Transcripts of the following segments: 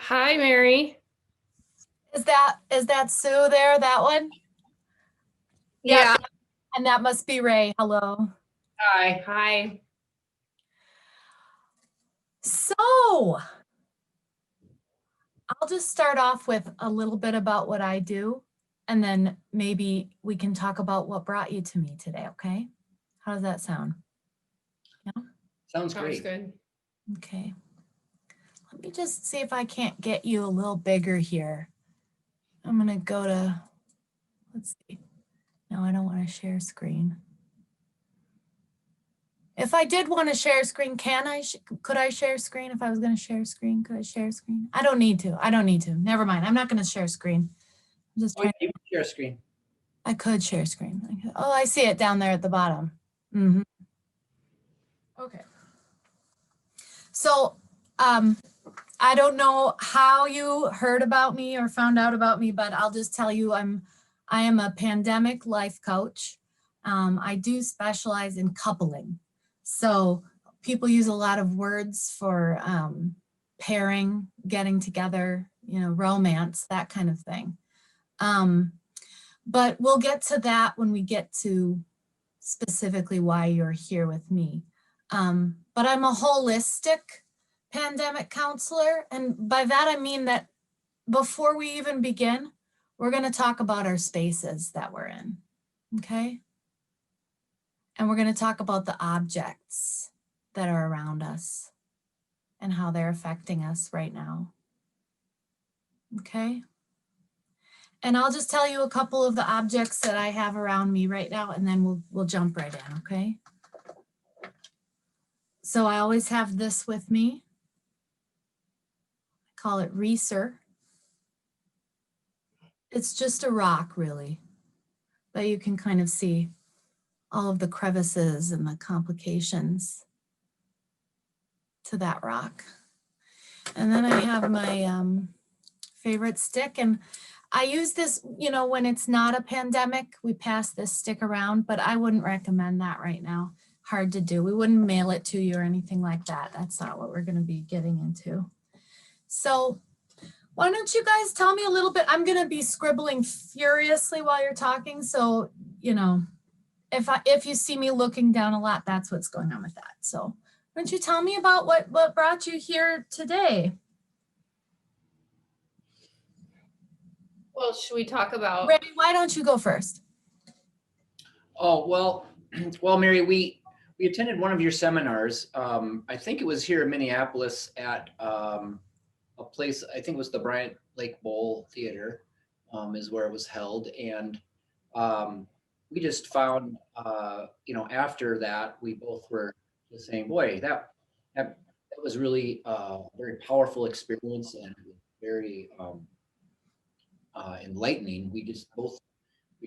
Hi, Mary. Is that Sue there, that one? Yeah. And that must be Ray. Hello. Hi. Hi. So I'll just start off with a little bit about what I do, and then maybe we can talk about what brought you to me today, okay? How does that sound? Yeah? Sounds Sounds great. good. Okay. Let me just see if I can't get you a little bigger here. I'm gonna go to, let's see. No, I don't want to share screen. If I did want to share screen, could I share screen? If I was going to share screen, could I share screen? I don't need to. Never mind. I'm not going to share screen. I'm just trying. You can share screen. I could share screen. Oh, I see it down there at the bottom. Okay. So, I don't know how you heard about me or found out about me, but I'll just tell you I am a pandemic life coach. I do specialize in coupling. So people use a lot of words for pairing, getting together, romance, that kind of thing. But we'll get to that when we get to specifically why you're here with me. But I'm a holistic pandemic counselor. And by that, I mean that before we even begin, we're going to talk about our spaces that we're in. Okay. And we're going to talk about the objects that are around us and how they're affecting us right now. Okay. And I'll just tell you a couple of the objects that I have around me right now, and then we'll jump right in. Okay. So I always have this with me. I call it Reeser. It's just a rock, really, but you can kind of see all of the crevices and the complications to that rock. And then I have my favorite stick, and I use this, when it's not a pandemic, we pass this stick around, but I wouldn't recommend that right now. Hard to do. We wouldn't mail it to you or anything like that. That's not what we're going to be getting into. So why don't you guys tell me a little bit? I'm going to be scribbling furiously while you're talking. So, if you see me looking down a lot, that's what's going on with that. So why don't you tell me about what brought you here today? Well, should we talk about? Ray, why don't you go first? Oh, well, Mary, we attended one of your seminars. I think it was here in Minneapolis at a place, I think it was the Bryant Lake Bowl Theater, is where it was held. And we just found, after that, we both were just saying, boy, that was really a very powerful experience and very enlightening. We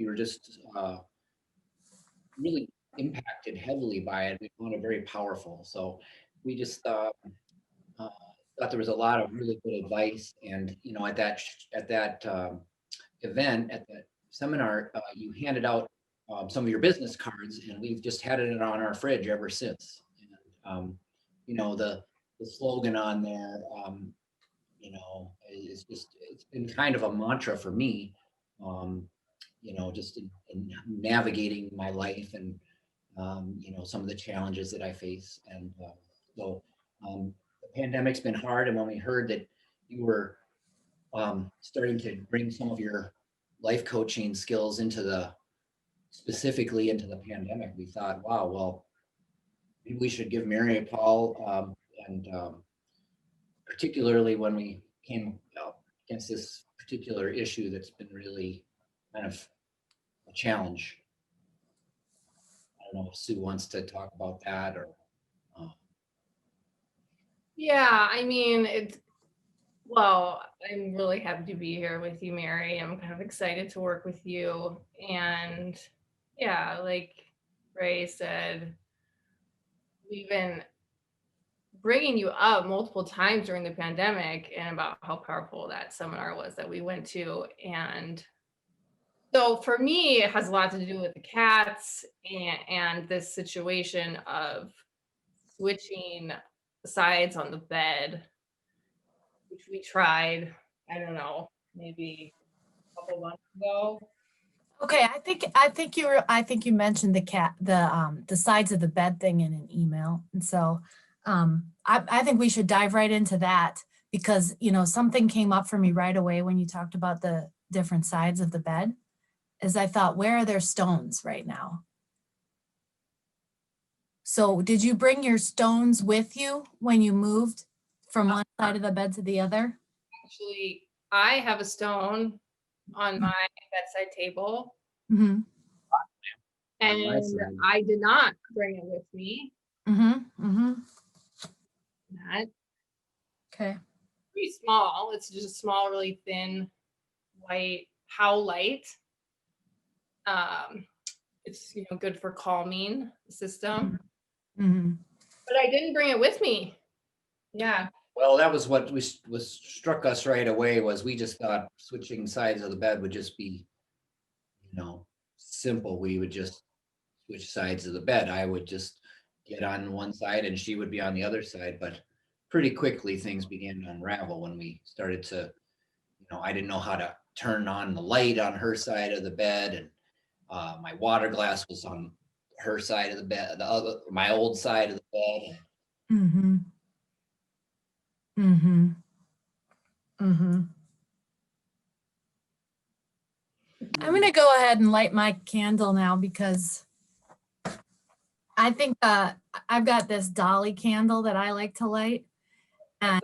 were just really impacted heavily by it. We found it very powerful. So we just thought there was a lot of really good advice. And at that event, at that seminar, you handed out some of your business cards, and we've just had it on our fridge ever since. And the slogan on there, it's been kind of a mantra for me. Just in navigating my life and some of the challenges that I face. And so the pandemic's been hard. And when we heard that you were starting to bring some of your life coaching skills specifically into the pandemic, we thought, wow, well, maybe we should give Mary a call. And particularly when we came up against this particular issue that's been really kind of a challenge. I don't know if Sue wants to talk about that or. Yeah, I mean, I'm really happy to be here with you, Mary. I'm kind of excited to work with you. And yeah, like Ray said, we've been bringing you up multiple times during the pandemic and about how powerful that seminar was that we went to. And so for me, it has a lot to do with the cats and this situation of switching sides on the bed. which we tried, I don't know, maybe a couple months ago. Okay, I think you mentioned the sides of the bed thing in an email. And so I think we should dive right into that because, you know, something came up for me right away when you talked about the different sides of the bed, is I thought, where are their stones right now? So did you bring your stones with you when you moved from one side of the bed to the other? Actually, I have a stone on my bedside table, Mm-hmm, On my and side. I did not bring it with me. mm-hmm, mm-hmm. That Okay. pretty small. It's just a small, really thin white Howlite. It's good for calming the system, Mm-hmm. but I didn't bring it with me. Yeah, Well, that was what was struck us right away, was we just thought switching sides of the bed would just be, simple. We would just switch sides of the bed. I would just get on one side and she would be on the other side, but pretty quickly things began to unravel when we started to, I didn't know how to turn on the light on her side of the bed, and my water glass was on her side of the bed, my old side of the bed. Mm-hmm. Mm-hmm. Mm-hmm. I'm gonna go ahead and light my candle now because I think I've got this Dolly candle that I like to light. And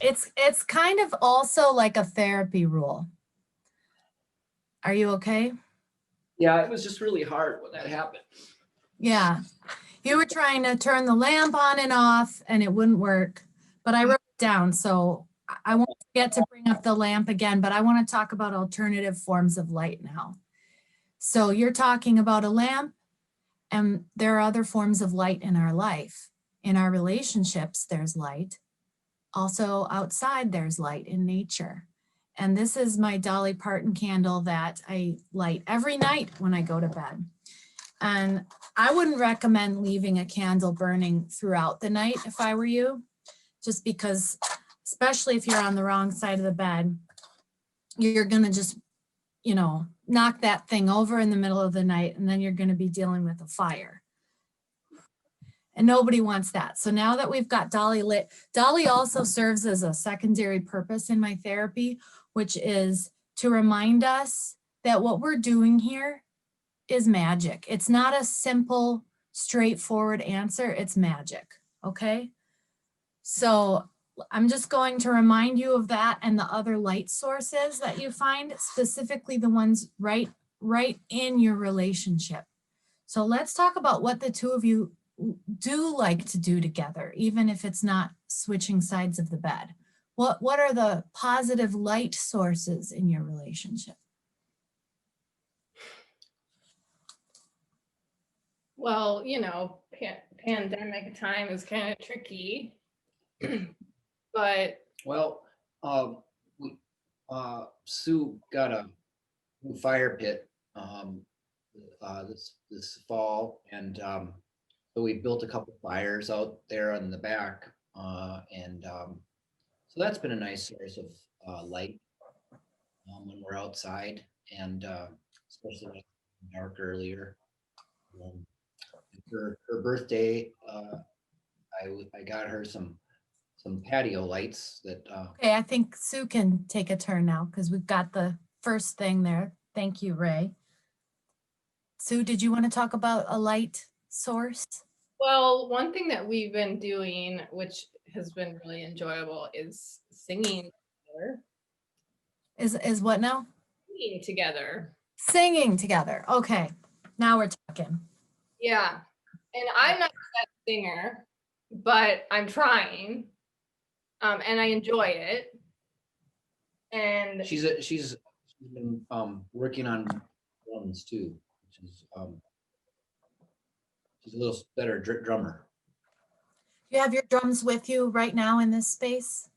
it's kind of also like a therapy rule. Are you okay? Yeah, it was just really hard when that happened. Yeah. You were trying to turn the lamp on and off and it wouldn't work, but I wrote it down. So I won't forget to bring up the lamp again, but I want to talk about alternative forms of light now. So you're talking about a lamp, and there are other forms of light in our life. In our relationships, there's light. Also outside, there's light in nature. And this is my Dolly Parton candle that I light every night when I go to bed. And I wouldn't recommend leaving a candle burning throughout the night if I were you, just because, especially if you're on the wrong side of the bed, you're going to just, knock that thing over in the middle of the night, and then you're going to be dealing with a fire. And nobody wants that. So now that we've got Dolly lit, Dolly also serves as a secondary purpose in my therapy, which is to remind us that what we're doing here is magic. It's not a simple, straightforward answer. It's magic. Okay. So I'm just going to remind you of that and the other light sources that you find, specifically the ones right in your relationship. So let's talk about what the two of you do like to do together, even if it's not switching sides of the bed. What are the positive light sources in your relationship? well, pandemic time is kind of tricky, but Well, we, Sue got a new fire pit this fall, and so we built a couple fires out there in the back, and so that's been a nice source of light when we're outside, and especially when it's dark earlier. Um, for her birthday, I got her some patio lights that Okay, I think Sue can take a turn now because we've got the first thing there. Thank you, Ray. Sue, did you want to talk about a light source? well, one thing that we've been doing, which has been really enjoyable, is singing together. Is what now? Singing together. Singing together. Okay, now we're talking. Yeah. And I'm not the best singer, but I'm trying. And I enjoy it. And she's been working on drums too. She's a little better drummer. You have your drums with you right now in this space?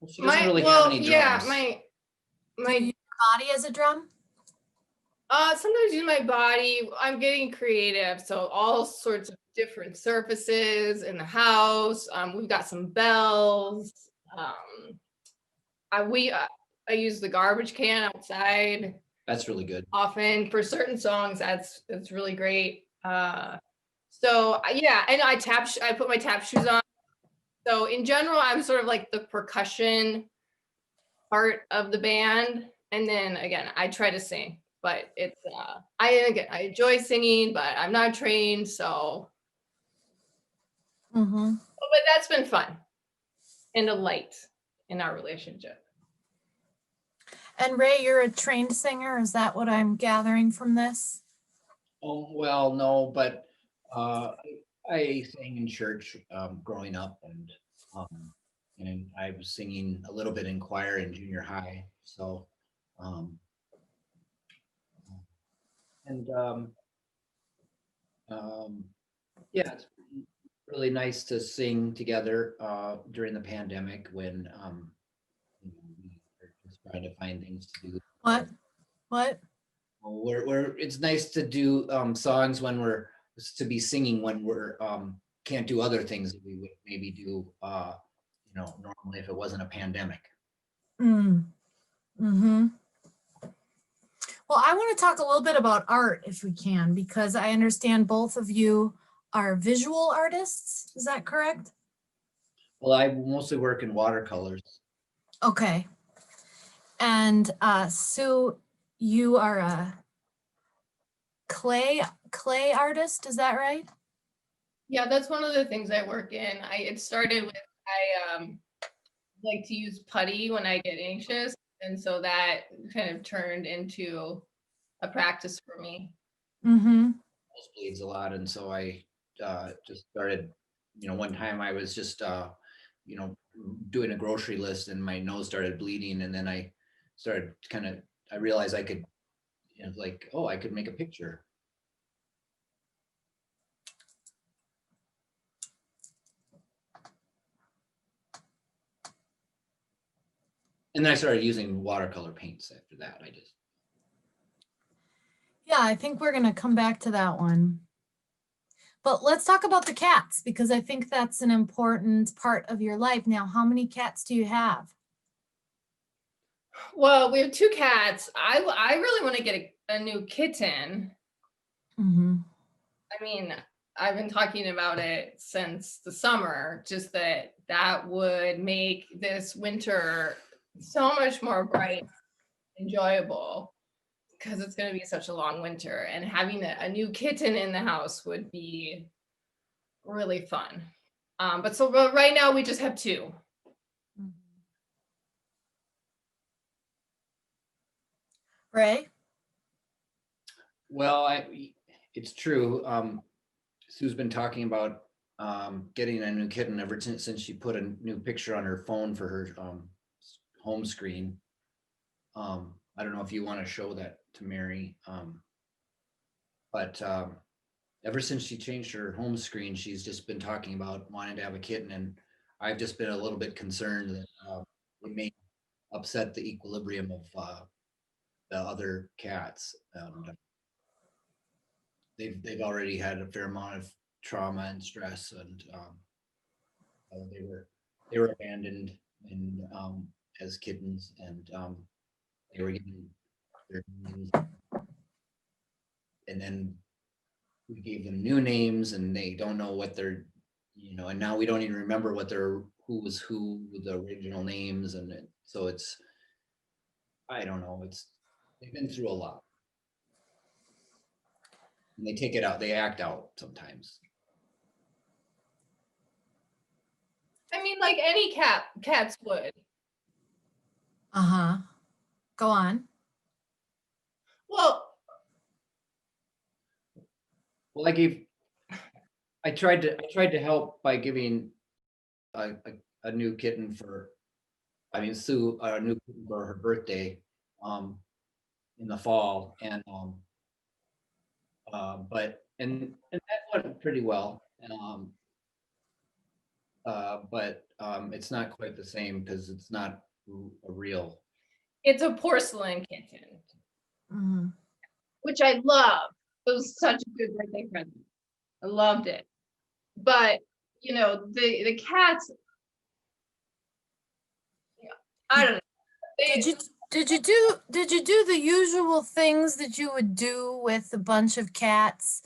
Well, she doesn't really have any drums. yeah, my Do you use your body as a drum? Sometimes use my body. I'm getting creative, so all sorts of different surfaces in the house. We've got some bells. Um, I use the garbage can outside That's really good. often for certain songs. That's really great. Yeah, and I put my tap shoes on. So in general, I'm sort of like the percussion part of the band, and then again, I try to sing, but I enjoy singing, but I'm not trained, so Mm-hmm. but that's been fun and a light in our relationship. And Ray, you're a trained singer. Is that what I'm gathering from this? Oh, well, no, but uh, I sang in church growing up, um, and I was singing a little bit in choir in junior high. So, um, and um, yeah, it's really nice to sing together during the pandemic when we were just trying to find things to do. What? What? It's nice to do songs when we're to be singing when we're can't do other things that we would maybe do normally if it wasn't a pandemic. Mm. Mm-hmm. Well, I want to talk a little bit about art if we can, because I understand both of you are visual artists. Is that correct? Well, I mostly work in watercolors. Okay. And Sue, you are a clay artist, is that right? Yeah, that's one of the things I work in. It started with like to use putty when I get anxious, and so that kind of turned into a practice for me. Mm-hmm. Bleeds a lot, and so I just started. One time I was just you know doing a grocery list, and my nose started bleeding, and then I started I realized I could, like, oh, I could make a picture. And then I started using watercolor paints after that. Yeah, I think we're gonna come back to that one. But let's talk about the cats, because I think that's an important part of your life. Now, how many cats do you have? Well, we have 2 cats. I really want to get a new kitten. Mm-hmm. I mean, I've been talking about it since the summer, just that would make this winter so much more bright, enjoyable, because it's going to be such a long winter, and having a new kitten in the house would be really fun. But right now we just have 2. Ray? Well, it's true. Sue's been talking about getting a new kitten ever since she put a new picture on her phone for her home screen. I don't know if you want to show that to Mary, but ever since she changed her home screen, she's just been talking about wanting to have a kitten, and I've just been a little bit concerned that it may upset the equilibrium of the other cats. They've already had a fair amount of trauma and stress, and they were abandoned and as kittens, and they were given their names, and then we gave them new names, and they don't know what they're, and now we don't even remember who was who with the original names, and so I don't know, they've been through a lot, and they take it out, they act out sometimes. I mean, like any cats would. Uh-huh. Go on. Well, Well, I tried to help by giving a new kitten Sue a new kitten for her birthday um in the fall, and and that went pretty well. But it's not quite the same because it's not a real. it's a porcelain kitten. Mm-hmm. which I love. It was such a good birthday present. I loved it. But you know, the cats, I don't know. Did They, you did you do the usual things that you would do with a bunch of cats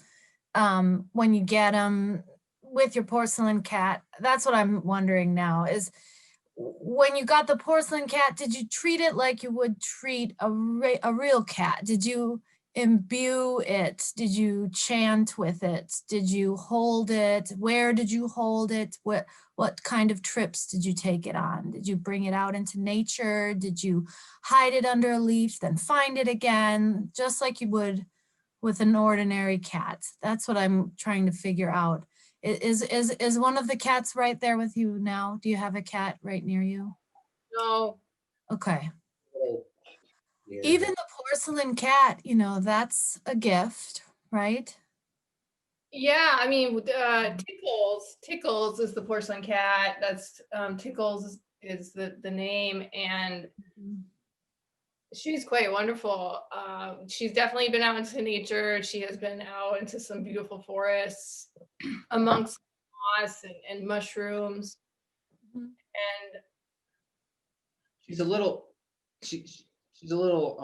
when you get them with your porcelain cat? That's what I'm wondering now is when you got the porcelain cat, did you treat it like you would treat a real cat? Did you imbue it? Did you chant with it? Did you hold it? Where did you hold it? What kind of trips did you take it on? Did you bring it out into nature? Did you hide it under a leaf, then find it again, just like you would with an ordinary cat? That's what I'm trying to figure out. Is one of the cats right there with you now? Do you have a cat right near you? no. Okay. Oh, yeah. Even the porcelain cat, you know, that's a gift, right? Yeah, I mean, Tickles is the porcelain cat. That's Tickles is the name, and she's quite wonderful. She's definitely been out into nature. She has been out into some beautiful forests amongst moss and mushrooms. Mhm. And She's a little, she's a little,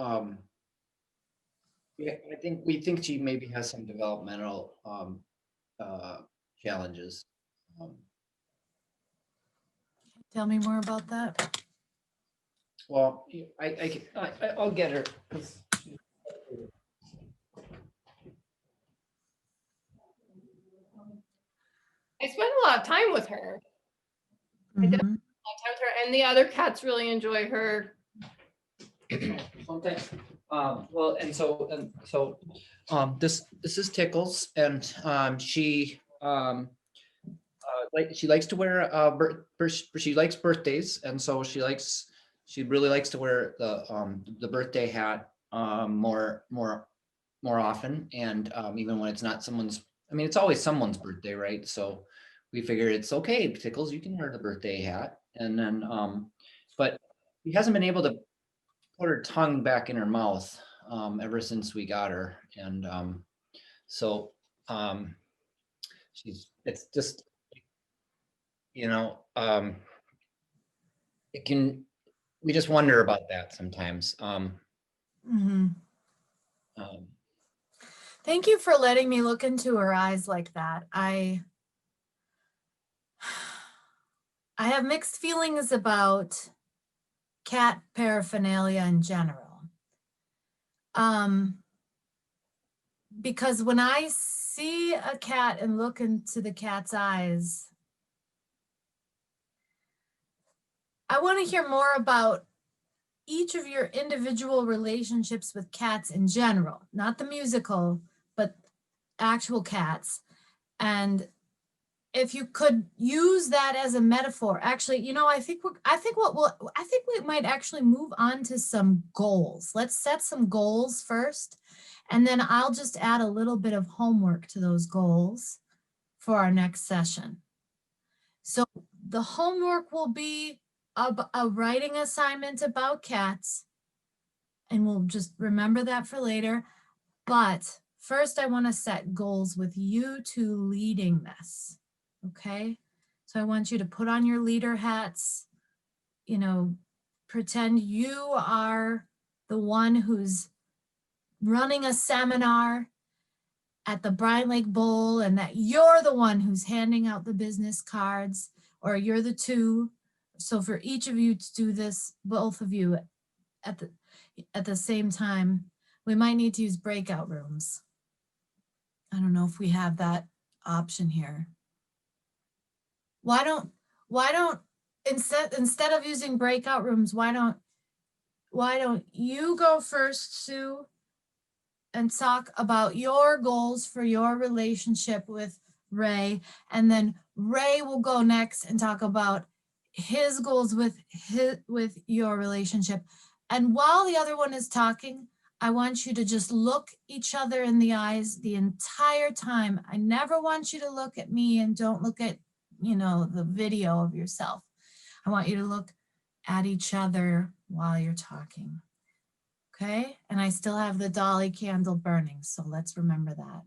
yeah, we think she maybe has some developmental, challenges. Um, Tell me more about that. Well, I'll get her. 'Cause I spend a lot of time with her. Mhm. Time with her, and the other cats really enjoy her. Sometimes, well, this is Tickles, and she likes to wear she likes birthdays, and so she really likes to wear the birthday hat more often, and even when it's not someone's. I mean, it's always someone's birthday, right? So we figure it's okay, Tickles, you can wear the birthday hat, and then but he hasn't been able to put her tongue back in her mouth ever since we got her, and so um, it's just you know it can we just wonder about that sometimes. Mhm. Um, Thank you for letting me look into her eyes like that. I have mixed feelings about cat paraphernalia in general. Because when I see a cat and look into the cat's eyes, I want to hear more about each of your individual relationships with cats in general, not the musical, but actual cats. And if you could use that as a metaphor, actually, you know, I think we might actually move on to some goals. Let's set some goals first, and then I'll just add a little bit of homework to those goals for our next session. So the homework will be a writing assignment about cats, and we'll just remember that for later. But first, I want to set goals with you two leading this. Okay. So I want you to put on your leader hats, you know, pretend you are the one who's running a seminar at the Brine Lake Bowl and that you're the one who's handing out the business cards, or you're the two. So for each of you to do this, both of you at the same time, we might need to use breakout rooms. I don't know if we have that option here. Why don't instead of using breakout rooms, why don't you go first, Sue, and talk about your goals for your relationship with Ray, and then Ray will go next and talk about his goals with your relationship. And while the other one is talking, I want you to just look each other in the eyes the entire time. I never want you to look at me and don't look at, you know, the video of yourself. I want you to look at each other while you're talking. Okay, and I still have the dolly candle burning, so let's remember that.